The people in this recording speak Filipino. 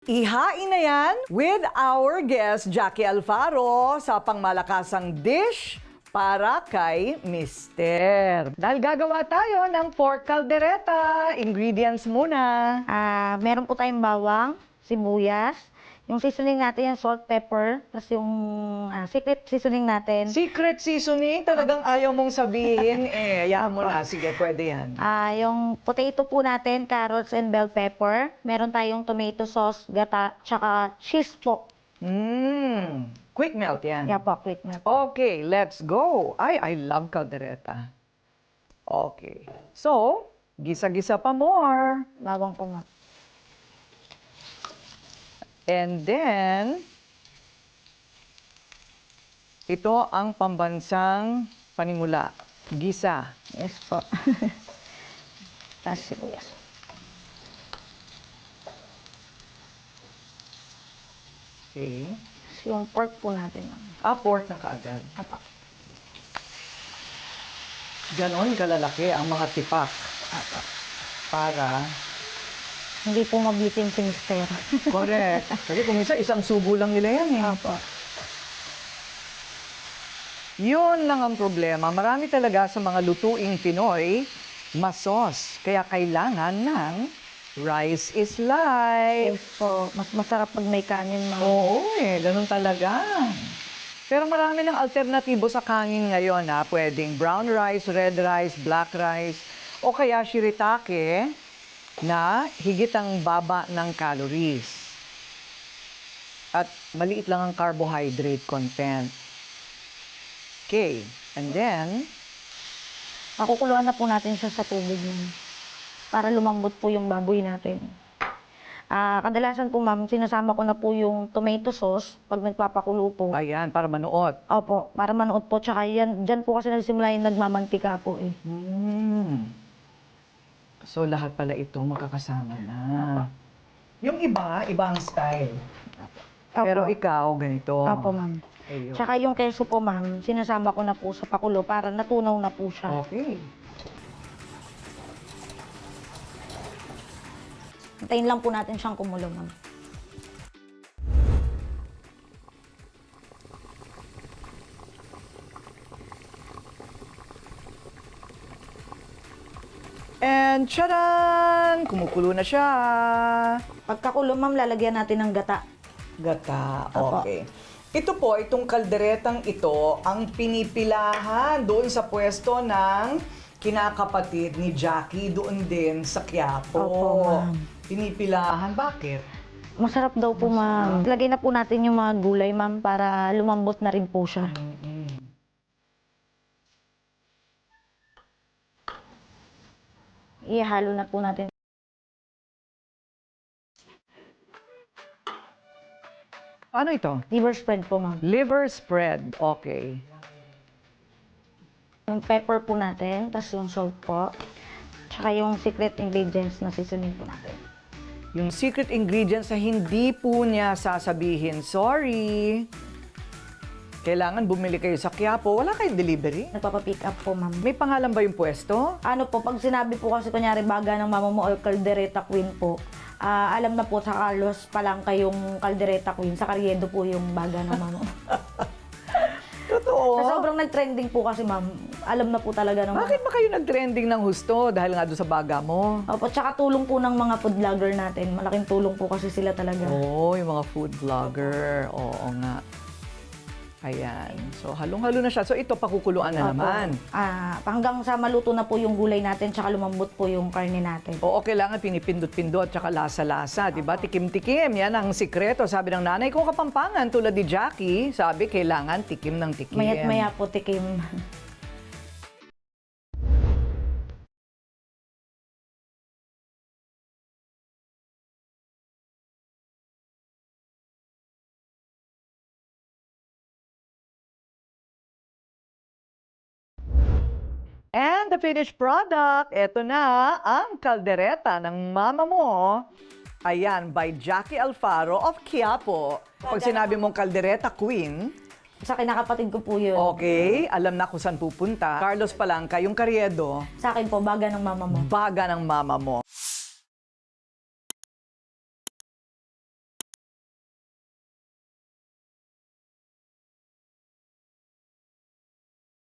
Ihain na yan with our guest, Jackie Alfaro, sa pangmalakasang dish para kay Mister. Dahil gagawa tayo ng pork caldereta. Ingredients muna. Meron po tayong bawang, sibuyas, yung seasoning natin, yung salt, pepper, tapos yung secret seasoning natin. Secret seasoning, talagang ayaw mong sabihin. Ayaw mo na. Sige, pwede yan. Yung potato po natin, carrots and bell pepper. Meron tayong tomato sauce, gata, tsaka cheese po. Quick melt yan. Yeah po, quick na. Okay, let's go. I love caldereta. Okay. So, gisa-gisa pa more. Bawang po nga. And then, ito ang pambansang panimula. Gisa. Yes po. Tapos sibuyas. Okay. Yung pork po natin. Pork na kaagad. Apa. Ganon kalalaki ang mga tipak. Apa. Para, Hindi po mabitin si Mister. correct. Kasi kung minsan, isang subo lang nila yan eh. Apa. Yun lang ang problema. Marami talaga sa mga lutuing Pinoy, masos. Kaya kailangan ng rice is life. Yes po. Mas masarap pag may kanin, ma'am. Oo ganun talaga. Pero marami ng alternatibo sa kanin ngayon ha. Pwedeng brown rice, red rice, black rice, o kaya shirataki na higit ang baba ng calories. At maliit lang ang carbohydrate content. Okay, and then, Makukuluan na po natin siya sa tubig, ma'am. Para lumambot po yung baboy natin. Kadalasan po, ma'am, sinasama ko na po yung tomato sauce pag nagpapakulo po. ayan, para manuot. Opo, para manood po. Tsaka yan, dyan po kasi nagsimula yung nagmamantika po eh. So, lahat pala ito makakasama na. Yung iba, ibang style. Opo. Pero ikaw, ganito. Opo, ma'am. Ayun. Tsaka yung keso po, ma'am, sinasama ko na po sa pakulo para natunaw na po siya. Okay. Hintayin lang po natin siyang kumulo, ma'am. And charan! Kumukulo na siya. Pagkakulo, ma'am, lalagyan natin ng gata. Gata, Apo. okay. Ito po, itong kalderetang ito, ang pinipilahan doon sa pwesto ng kinakapatid ni Jackie doon din sa Quiapo. Opo, ma'am. Pinipilahan, bakit? Masarap daw po, ma'am. Lagay na po natin yung mga gulay, ma'am, para lumambot na rin po siya. Ihalo na po natin. Ano ito? Liver spread po, ma'am. Liver spread. Okay. Yung pepper po natin, tapos yung salt po. Tsaka yung secret ingredients na seasoning po natin. Yung secret ingredients na hindi po niya sasabihin, sorry. Kailangan bumili kayo sa Quiapo. Wala kayong delivery? Nagpapapick up po, ma'am. May pangalan ba yung pwesto? Ano po, pag sinabi po kasi kunyari baga ng mama mo or caldereta queen po, alam na po sa Carlos pa lang kayong caldereta queen, sa Carriedo po yung baga ng mama mo. Totoo. Sa sobrang nag-trending po kasi, ma'am, alam na po talaga ng Bakit ba kayo nag-trending ng husto dahil nga doon sa baga mo? Opo, tsaka tulong po ng mga food vlogger natin. Malaking tulong po kasi sila talaga. Oo, yung mga food vlogger. Oo nga. Ayan. So, halong-halo na siya. So, ito, pakukuluan na Opo. naman. Hanggang sa maluto na po yung gulay natin, tsaka lumambot po yung karne natin. Oo, kailangan pinipindot-pindot, tsaka lasa-lasa, di ba? Tikim-tikim, yan ang sikreto. Sabi ng nanay ko Kapampangan, tulad ni Jackie, sabi, kailangan tikim ng tikim. Mayat-maya po tikim. And the finished product, eto na ang kaldereta ng mama mo. Ayan, by Jackie Alfaro of Quiapo. Pag sinabi mong kaldereta queen, Sa kinakapatid ko po yun. okay, alam na kung saan pupunta. Carlos Palanca, yung Carriedo, Sa akin po, baga ng mama mo. baga ng mama mo.